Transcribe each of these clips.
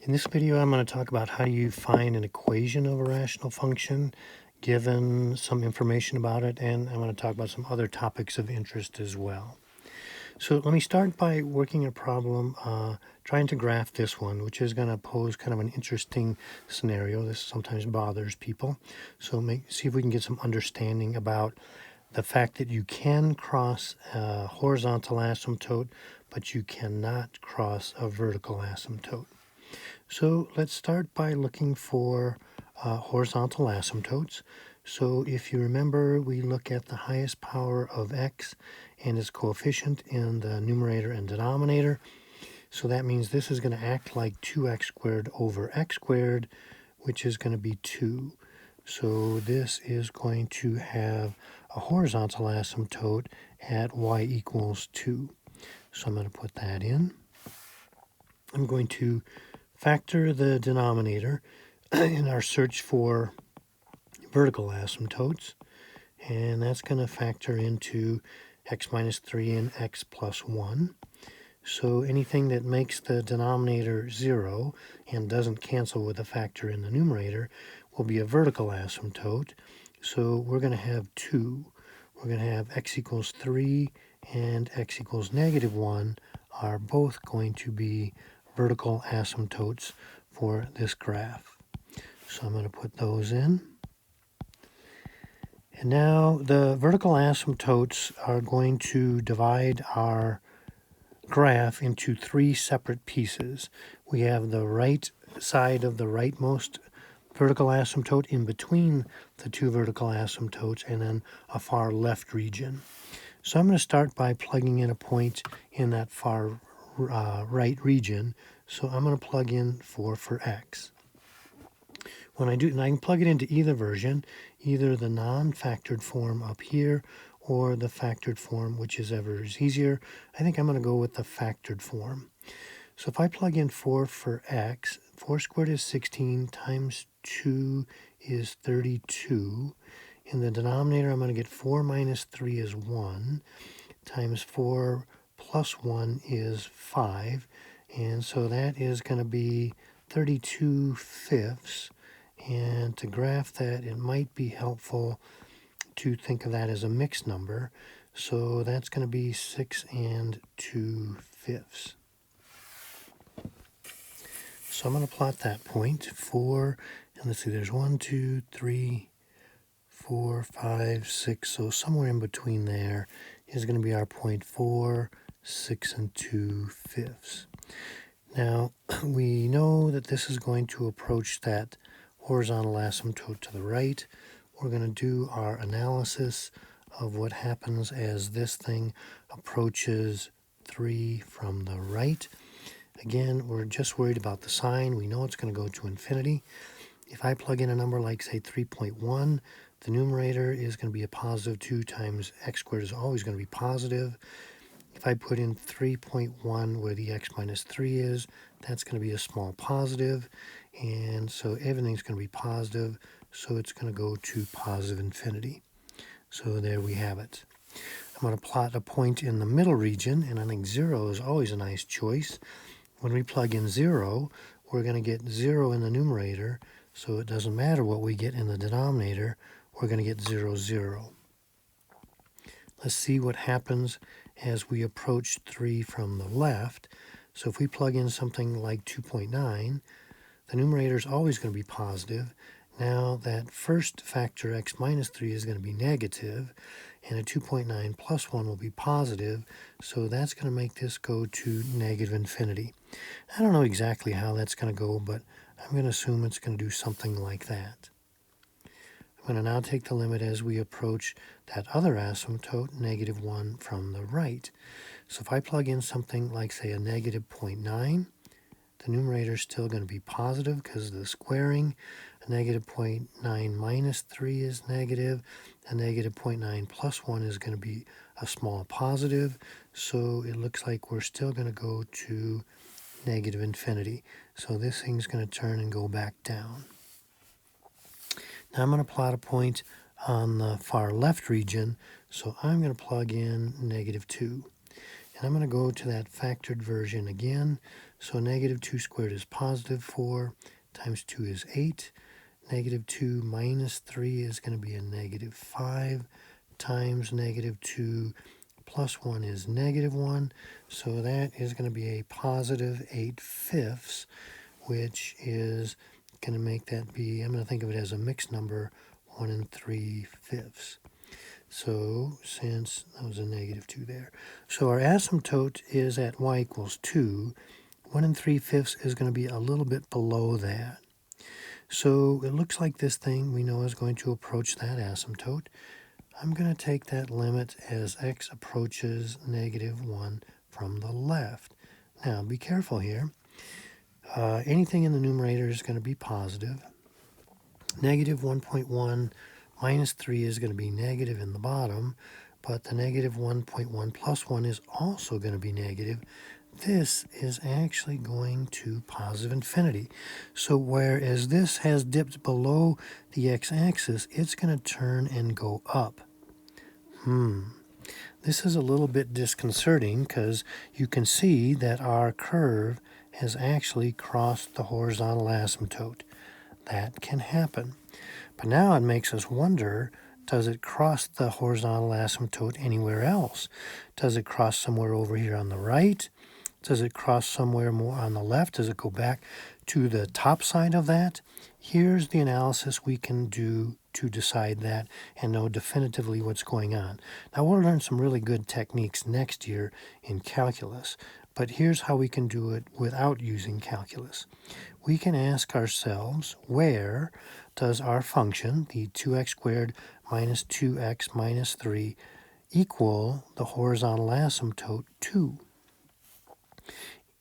In this video, I'm going to talk about how you find an equation of a rational function, given some information about it, and I'm going to talk about some other topics of interest as well. So let me start by working a problem, trying to graph this one, which is going to pose kind of an interesting scenario. This sometimes bothers people. So see if we can get some understanding about the fact that you can cross a horizontal asymptote, but you cannot cross a vertical asymptote. So let's start by looking for horizontal asymptotes. So if you remember, we look at the highest power of x and its coefficient in the numerator and denominator. So that means this is going to act like 2x squared over x squared, which is going to be 2. So this is going to have a horizontal asymptote at y equals 2. So I'm going to put that in. I'm going to factor the denominator in our search for vertical asymptotes, and that's going to factor into x minus 3 and x plus 1. So anything that makes the denominator 0 and doesn't cancel with a factor in the numerator will be a vertical asymptote. So we're going to have 2. We're going to have x equals 3 and x equals negative 1 are both going to be vertical asymptotes for this graph. So I'm going to put those in. And now the vertical asymptotes are going to divide our graph into 3 separate pieces. We have the right side of the rightmost vertical asymptote in between the 2 vertical asymptotes, and then a far left region. So I'm going to start by plugging in a point in that far right region. So I'm going to plug in 4 for x. When I do, and I can plug it into either version, either the non-factored form up here or the factored form, whichever is easier. I think I'm going to go with the factored form. So if I plug in 4 for x, 4 squared is 16 times 2 is 32. In the denominator, I'm going to get 4 minus 3 is 1, times 4 plus 1 is 5. And so that is going to be 32 fifths. And to graph that, it might be helpful to think of that as a mixed number. So that's going to be 6 and 2 fifths. So I'm going to plot that point, 4, and let's see, there's 1, 2, 3, 4, 5, 6. So somewhere in between there is going to be our point 4, 6 and 2 fifths. Now, we know that this is going to approach that horizontal asymptote to the right. We're going to do our analysis of what happens as this thing approaches 3 from the right. Again, we're just worried about the sign. We know it's going to go to infinity. If I plug in a number like, say, 3.1, the numerator is going to be a positive 2 times x squared is always going to be positive. If I put in 3.1 where the x minus 3 is, that's going to be a small positive. And so everything's going to be positive, so it's going to go to positive infinity. So there we have it. I'm going to plot a point in the middle region, and I think 0 is always a nice choice. When we plug in 0, we're going to get 0 in the numerator, so it doesn't matter what we get in the denominator, we're going to get 0, 0. Let's see what happens as we approach 3 from the left. So if we plug in something like 2.9, the numerator is always going to be positive. Now that first factor, x minus 3, is going to be negative, and a 2.9 plus 1 will be positive, so that's going to make this go to negative infinity. I don't know exactly how that's going to go, but I'm going to assume it's going to do something like that. I'm going to now take the limit as we approach that other asymptote, negative 1, from the right. So if I plug in something like, say, a negative 0.9, the numerator is still going to be positive because of the squaring. A negative 0.9 minus 3 is negative. A negative 0.9 plus 1 is going to be a small positive. So it looks like we're still going to go to negative infinity. So this thing's going to turn and go back down. Now I'm going to plot a point on the far left region. So I'm going to plug in negative 2. And I'm going to go to that factored version again. So negative 2 squared is positive 4 times 2 is 8. Negative 2 minus 3 is going to be a negative 5 times negative 2 plus 1 is negative 1. So that is going to be a positive 8/5, which is going to make that be, I'm going to think of it as a mixed number, 1 3/5. So since that was a negative 2 there. So our asymptote is at y equals 2. 1 3/5 is going to be a little bit below that. So it looks like this thing we know is going to approach that asymptote. I'm going to take that limit as x approaches negative 1 from the left. Now be careful here. Anything in the numerator is going to be positive. Negative 1.1 minus 3 is going to be negative in the bottom, but the negative 1.1 plus 1 is also going to be negative. This is actually going to positive infinity. So whereas this has dipped below the x-axis, it's going to turn and go up. This is a little bit disconcerting because you can see that our curve has actually crossed the horizontal asymptote. That can happen. But now it makes us wonder, does it cross the horizontal asymptote anywhere else? Does it cross somewhere over here on the right? Does it cross somewhere more on the left? Does it go back to the top side of that? Here's the analysis we can do to decide that and know definitively what's going on. Now we'll learn some really good techniques next year in calculus, but here's how we can do it without using calculus. We can ask ourselves, where does our function, the 2x squared minus 2x minus 3, equal the horizontal asymptote 2?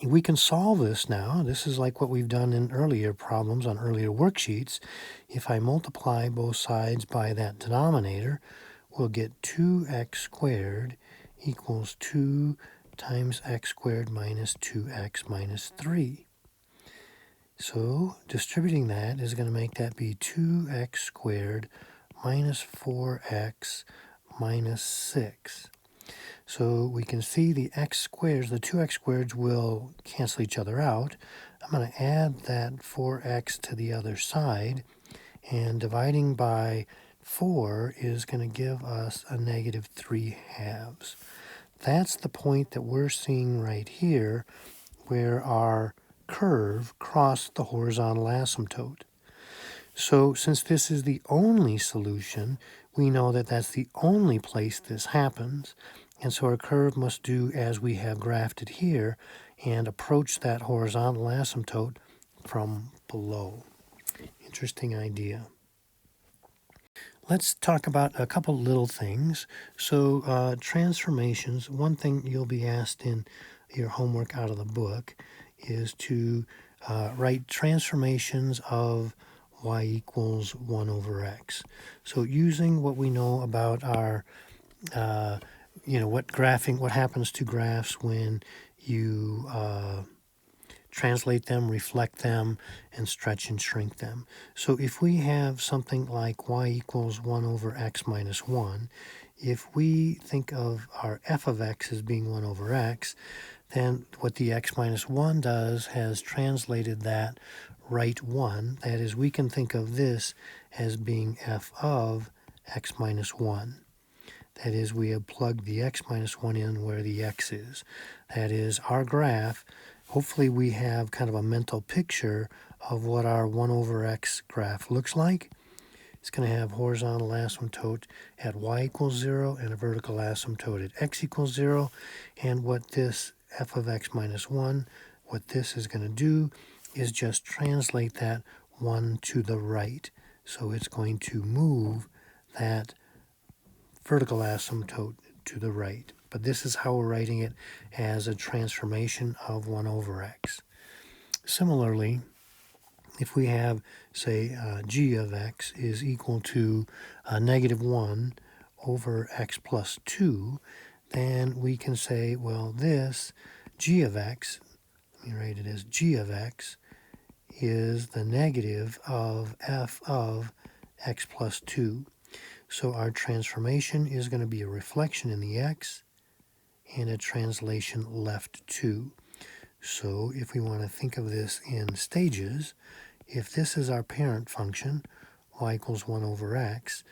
We can solve this now. This is like what we've done in earlier problems on earlier worksheets. If I multiply both sides by that denominator, we'll get 2x squared equals 2 times x squared minus 2x minus 3. So distributing that is going to make that be 2x squared minus 4x minus 6. So we can see the x squares, the 2x squareds will cancel each other out. I'm going to add that 4x to the other side, and dividing by 4 is going to give us a negative 3/2. That's the point that we're seeing right here, where our curve crossed the horizontal asymptote. So since this is the only solution, we know that that's the only place this happens. And so our curve must do as we have graphed it here and approach that horizontal asymptote from below. Interesting idea. Let's talk about a couple little things. So transformations, one thing you'll be asked in your homework out of the book is to write transformations of y equals 1 over x. So using what we know about our what happens to graphs when you translate them, reflect them, and stretch and shrink them. So if we have something like y equals 1 over x minus 1, if we think of our f of x as being 1 over x, then what the x minus 1 does has translated that right 1. That is, we can think of this as being f of x minus 1. That is, we have plugged the x minus 1 in where the x is. That is, our graph, hopefully we have kind of a mental picture of what our 1 over x graph looks like. It's going to have horizontal asymptote at y equals 0 and a vertical asymptote at x equals 0. And what this f of x minus 1, what this is going to do is just translate that 1 to the right. So it's going to move that vertical asymptote to the right. But this is how we're writing it, as a transformation of 1 over x. Similarly, if we have, say, g of x is equal to negative 1 over x plus 2, then we can say, well, this g of x, let me write it as g of x, is the negative of f of x plus 2. So our transformation is going to be a reflection in the x and a translation left 2. So if we want to think of this in stages, if this is our parent function, y equals 1 over x,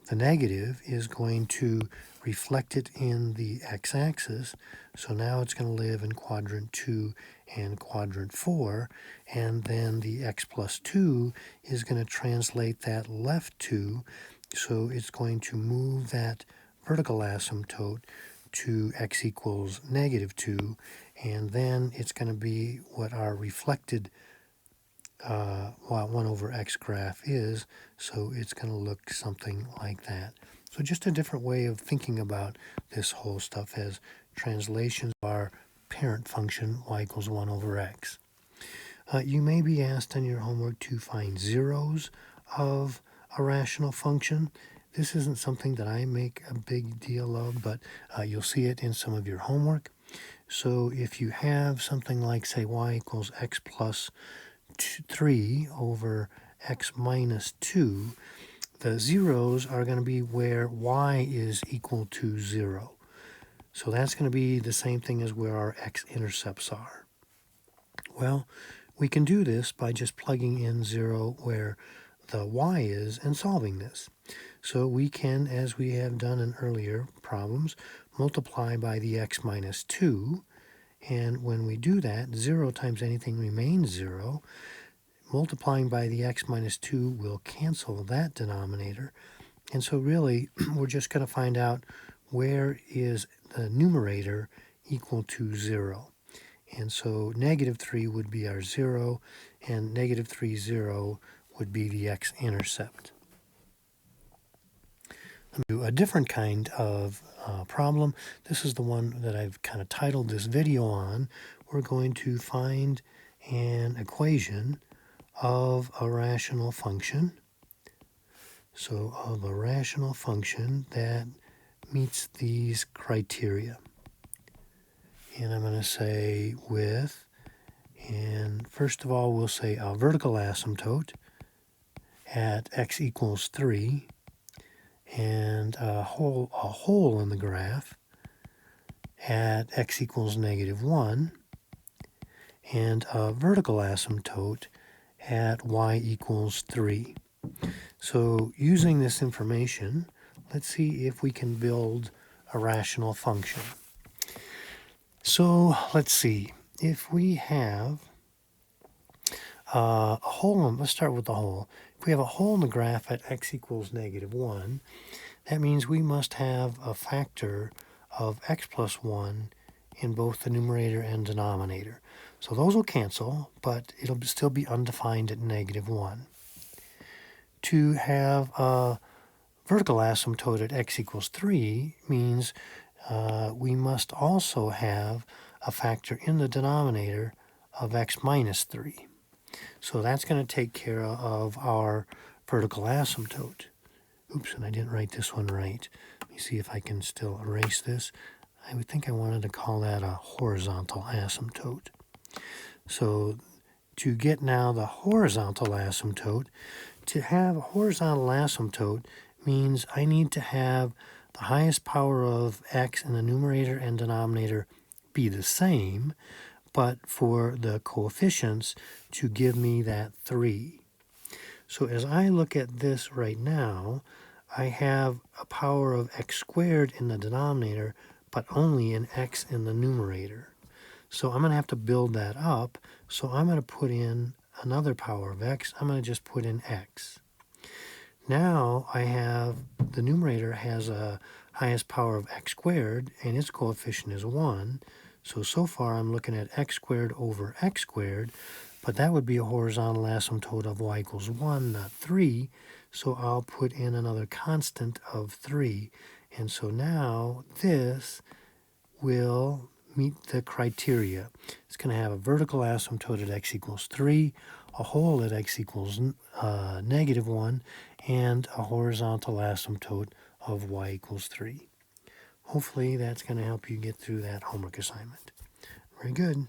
the negative is going to reflect it in the x-axis. So now it's going to live in quadrant 2 and quadrant 4. And then the x plus 2 is going to translate that left 2. So it's going to move that vertical asymptote to x equals negative 2. And then it's going to be what our reflected 1 over x graph is, so it's going to look something like that. So just a different way of thinking about this whole stuff as translations of our parent function y equals 1 over x. You may be asked in your homework to find zeros of a rational function. This isn't something that I make a big deal of, but you'll see it in some of your homework. So if you have something like, say, y equals x plus 3 over x minus 2, the zeros are going to be where y is equal to 0. So that's going to be the same thing as where our x-intercepts are. Well, we can do this by just plugging in 0 where the y is and solving this. So we can, as we have done in earlier problems, multiply by the x minus 2. And when we do that, 0 times anything remains 0. Multiplying by the x minus 2 will cancel that denominator. And so really, we're just going to find out where is the numerator equal to 0. And so negative 3 would be our 0, and negative 3, 0 would be the x-intercept. Let me do a different kind of problem. This is the one that I've kind of titled this video on. We're going to find an equation of a rational function. So of a rational function that meets these criteria. And I'm going to say with, and first of all we'll say a vertical asymptote at x equals 3, and a hole in the graph at x equals negative 1, and a vertical asymptote at y equals 3. So using this information, let's see if we can build a rational function. So let's see, if we have a hole, let's start with the hole. If we have a hole in the graph at x equals negative 1, that means we must have a factor of x plus 1 in both the numerator and denominator. So those will cancel, but it'll still be undefined at negative 1. To have a vertical asymptote at x equals 3 means we must also have a factor in the denominator of x minus 3. So that's going to take care of our vertical asymptote. Oops, and I didn't write this one right. Let me see if I can still erase this. I would think I wanted to call that a horizontal asymptote. So to get now the horizontal asymptote, to have a horizontal asymptote means I need to have the highest power of x in the numerator and denominator be the same, but for the coefficients to give me that 3. So as I look at this right now, I have a power of x squared in the denominator, but only an x in the numerator. So I'm going to have to build that up. So I'm going to put in another power of x. I'm going to just put in x. Now I have, the numerator has a highest power of x squared, and its coefficient is 1. So far I'm looking at x squared over x squared, but that would be a horizontal asymptote of y equals 1, not 3. So I'll put in another constant of 3. And so now this will meet the criteria. It's going to have a vertical asymptote at x equals 3, a hole at x equals negative 1, and a horizontal asymptote of y equals 3. Hopefully that's going to help you get through that homework assignment. Very good.